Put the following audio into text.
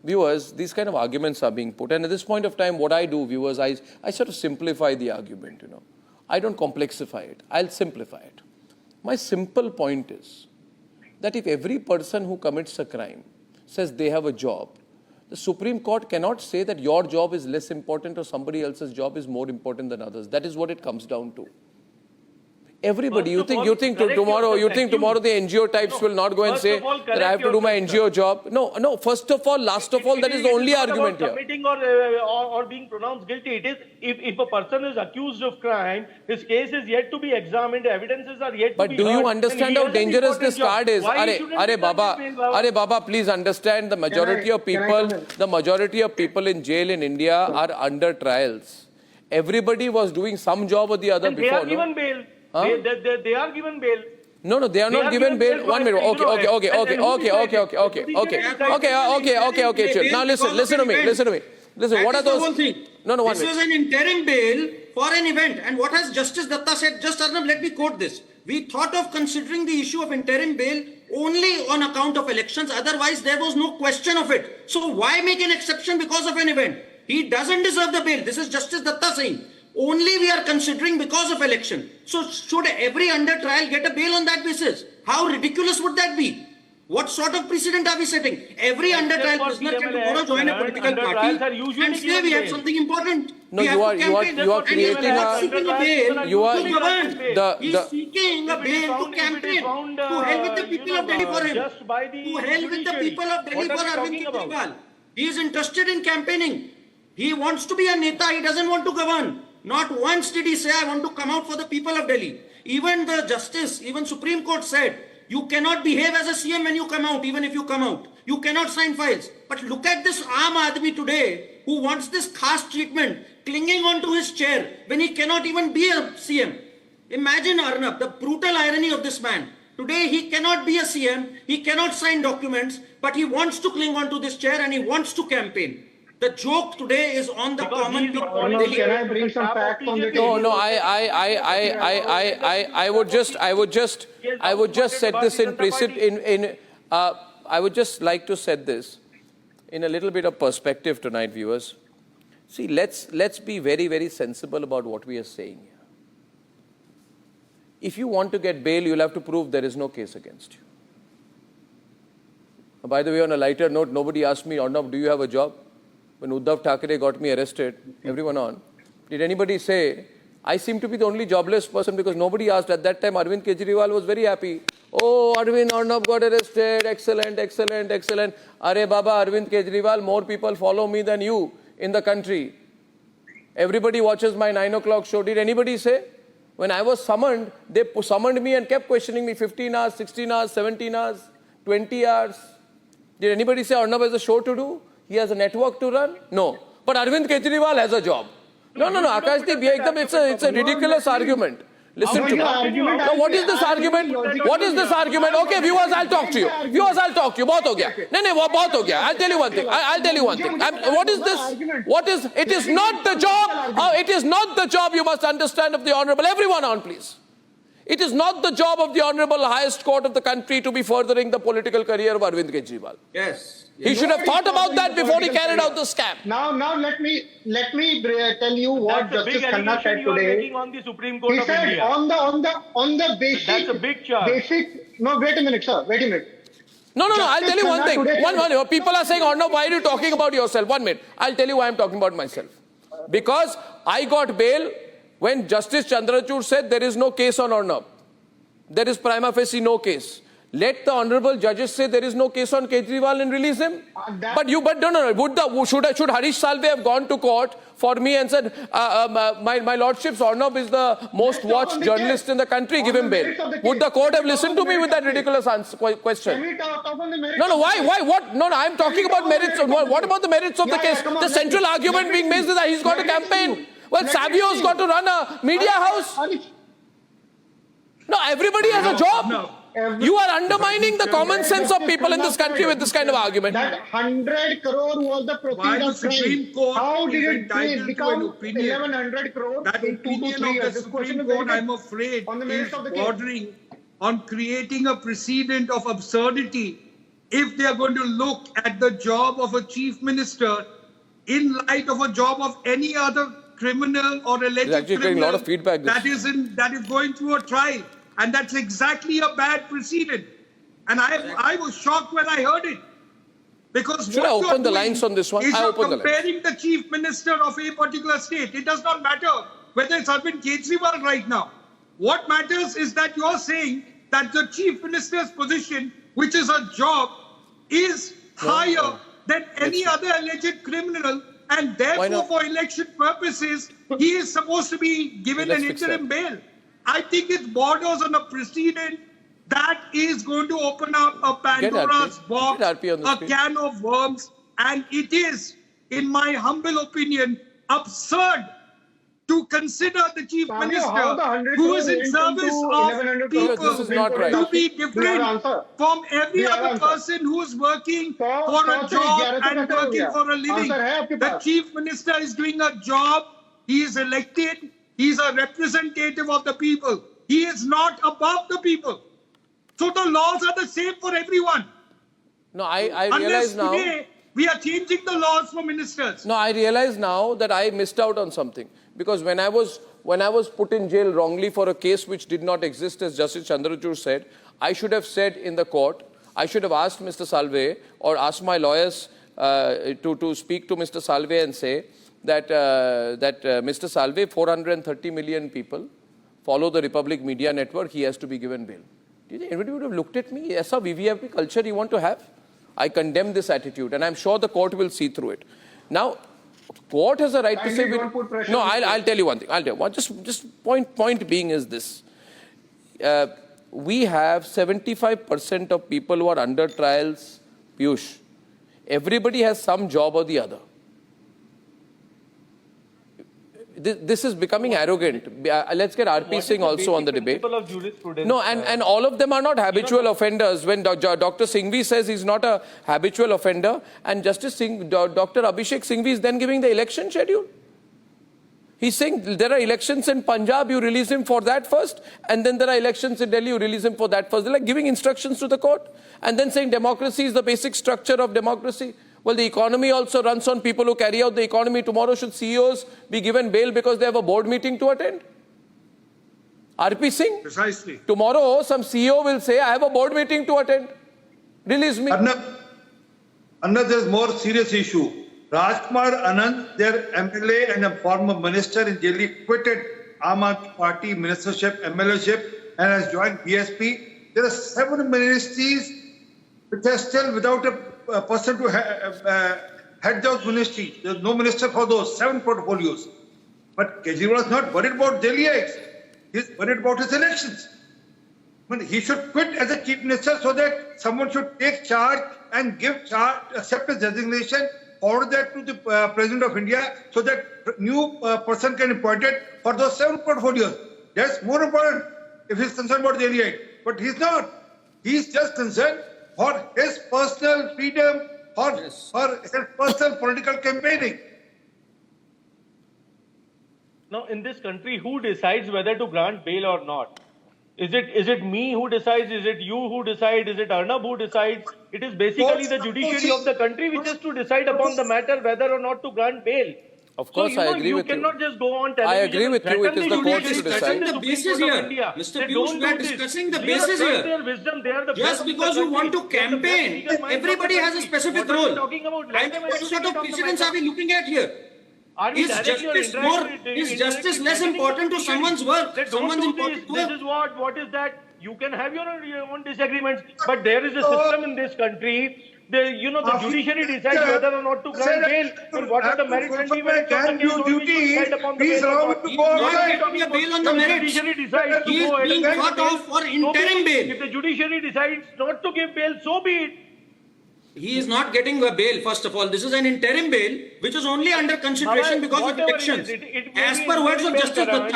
viewers, these kind of arguments are being put. And at this point of time, what I do, viewers, I sort of simplify the argument, I don't complexify it. I'll simplify it. My simple point is that if every person who commits a crime says they have a job, the Supreme Court cannot say that your job is less important or somebody else's job is more important than others. That is what it comes down to. Everybody, you think tomorrow the NGO types will not go and say that I have to do my NGO job? No. First of all, last of all, that is the only argument here. Committing or being pronounced guilty, it is if a person is accused of crime, his case is yet to be examined, evidences are yet to be heard. But do you understand how dangerous this card is? Are Baba, please understand the majority of people in jail in India are under trials. Everybody was doing some job or the other before. They are given bail. They are given bail. No, they are not given bail. 1 minute. Okay. Chill. Now listen to me. Listen. What are those? No. 1 minute. This was an interim bail for an event. And what has Justice Datta said? Just Arnab, let me quote this. We thought of considering the issue of interim bail only on account of elections. Otherwise, there was no question of it. So why make an exception because of an event? He doesn't deserve the bail. This is Justice Datta saying. Only we are considering because of election. So should every under trial get a bail on that basis? How ridiculous would that be? What sort of precedent are we setting? Every under trial prisoner can tomorrow join a political party and say we have something important. No, you are creating a bail to govern. He's seeking a bail to campaign. To hell with the people of Delhi for him. To hell with the people of Delhi for Arvind Kejriwal. He is interested in campaigning. He wants to be a neta. He doesn't want to govern. Not once did he say, I want to come out for the people of Delhi. Even the justice, even Supreme Court said, you cannot behave as a CM when you come out, even if you come out. You cannot sign files. But look at this Aam Aadmi today, who wants this caste treatment, clinging on to his chair when he cannot even be a CM. Imagine, Arnab, the brutal irony of this man. Today, he cannot be a CM, he cannot sign documents, but he wants to cling on to this chair and he wants to campaign. The joke today is on the common people. Can I bring some facts on the table? No. I would just set this in precedent. I would just like to set this in a little bit of perspective tonight, viewers. See, let's be very, very sensible about what we are saying here. If you want to get bail, you'll have to prove there is no case against you. By the way, on a lighter note, nobody asked me, Arnab, do you have a job? When Uddhav Thackeray got me arrested, everyone on, did anybody say, I seem to be the only jobless person because nobody asked. At that time, Arvind Kejriwal was very happy. Oh, Arnab got arrested. Excellent. Are Baba, Arvind Kejriwal, more people follow me than you in the country. Everybody watches my 9 o'clock show. Did anybody say? When I was summoned, they summoned me and kept questioning me 15 hours, 16 hours, 17 hours, 20 hours. Did anybody say Arnab has a show to do? He has a network to run? No. But Arvind Kejriwal has a job. No. Akashdeep, it's a ridiculous argument. Listen to me. No, what is this argument? Okay, viewers, I'll talk to you. Bahut ho gaya. No, bahut ho gaya. I'll tell you one thing. What is this? It is not the job. It is not the job, you must understand, of the Honorable. Everyone on, please. It is not the job of the Honorable Highest Court of the country to be furthering the political career of Arvind Kejriwal. Yes. He should have thought about that before he carried out the scam. Now let me tell you what Justice Khanna said today. On the Supreme Court he of said India. on the basic. That's a big charge. No, wait a minute, sir. Wait a minute. No. I'll tell you one thing. One. People are saying, Arnab, why are you talking about yourself? 1 minute. I'll tell you why I'm talking about myself. Because I got bail when Justice Chandrachud said there is no case on Arnab. There is prima facie no case. Let the honorable judges say there is no case on Kejriwal and release him. But no. Should Harish Salve have gone to court for me and said, my lordship's Arnab is the most watched journalist in the country, give him bail? Would the court have listened to me with that ridiculous question? No. Why? What? No. I'm talking about merits. What about the merits of the case? The central argument being made is that he's got a campaign. Well, Savio's got to run a media house. No, everybody has a job. You are undermining the common sense of people in this country with this kind of argument. That 100 crore was the proceed of crime. How did it become 1100 crore? That opinion of the Supreme Court, I'm afraid, is bordering on creating a precedent of absurdity if they are going to look at the job of a chief minister in light of a job of any other criminal or alleged actually getting a lot of feedback, that is going through a trial, and that's exactly a bad precedent. And I was shocked when I heard it. Because should I open the lines on this one? I open comparing the chief minister of a particular state. It does not matter whether it's Arvind Kejriwal right now. What matters is that you're saying that the chief minister's position, which is a job, is higher than any other alleged criminal, and therefore for election purposes, he is supposed to be given an interim bail. I think it borders on a precedent that is going to open up a Pandora's box, a can of worms, and it is, in my humble opinion, absurd to consider the chief minister who is in service of people to be different from every other person who is working for a job and working for a living. The chief minister is doing a job. He is elected. He is a representative of the people. He is not above the people. So the laws are the same for everyone. No, I realize now. Today we are changing the laws for ministers. No, I realize now that I missed out on something. Because when I was put in jail wrongly for a case which did not exist, as Justice Chandrachud said, I should have said in the court, I should have asked Mr. Salve or asked my lawyers to speak to Mr. Salve and say that, Mr. Salve, 430 million people follow the Republic Media Network, he has to be given bail. Do you think anybody would have looked at me? Yes, a VVIP culture you want to have? I condemn this attitude, and I'm sure the court will see through it. Now, court has a right to say... No, I'll tell you one thing. I'll tell you. Just point being is this. We have 75% of people who are under trials, Piyush. Everybody has some job or the other. This is becoming arrogant. Let's get R.P. Singh also on the debate. No, and all of them are not habitual offenders. When Dr. Singhvi says he's not a habitual offender, and Justice Singh, Dr. Abhishek Singhvi is then giving the election schedule. He's saying there are elections in Punjab, you release him for that first, and then there are elections in Delhi, you release him for that first. They're like giving instructions to the court, and then saying democracy is the basic structure of democracy. Well, the economy also runs on people who carry out the economy. Tomorrow, should CEOs be given bail because they have a board meeting to attend? R.P. Singh? Precisely. Tomorrow, some CEO will say, I have a board meeting to attend. Release me. Another more serious issue. Rajkumar Anand, their MLA and a former minister in Delhi, quitted Aam Aadmi Party ministership, MLA-ship, and has joined BSP. There are 7 ministries which are still without a person to head those ministries. There's no minister for those 7 portfolios. But Kejriwal is not worried about Delhiites. He's worried about his elections. He should quit as a chief minister so that someone should take charge and give charge, accept his designation, forward that to the President of India so that new person can be appointed for those 7 portfolios. That's more important if he's concerned about Delhiite. But he's not. He's just concerned for his personal freedom or his personal political campaigning. Now, in this country, who decides whether to grant bail or not? Is it me who decides? Is it you who decides? Is it Arnab who decides? It is basically the judiciary of the country which is to decide upon the matter whether or not to grant bail. Of course, I agree with you. You cannot just go on television. I agree with you. It is the court to decide. The basis here. Mr. Piyush, we are discussing the basis here. Just because you want to campaign, everybody has a specific role. What sort of precedents are we looking at here? Is justice less important to someone's work? Someone's important work? This is what is that? You can have your own disagreements, but there is a system in this country. The judiciary decides whether or not to grant bail, and what are the merits and demerits of the case on which to decide upon the bail. He's not getting a bail on the merits. He is being thought of for interim bail. If the judiciary decides not to give bail, so be it. He is not getting a bail, first of all. This is an interim bail, which is only under consideration because of elections. As per words of Justice Gupta.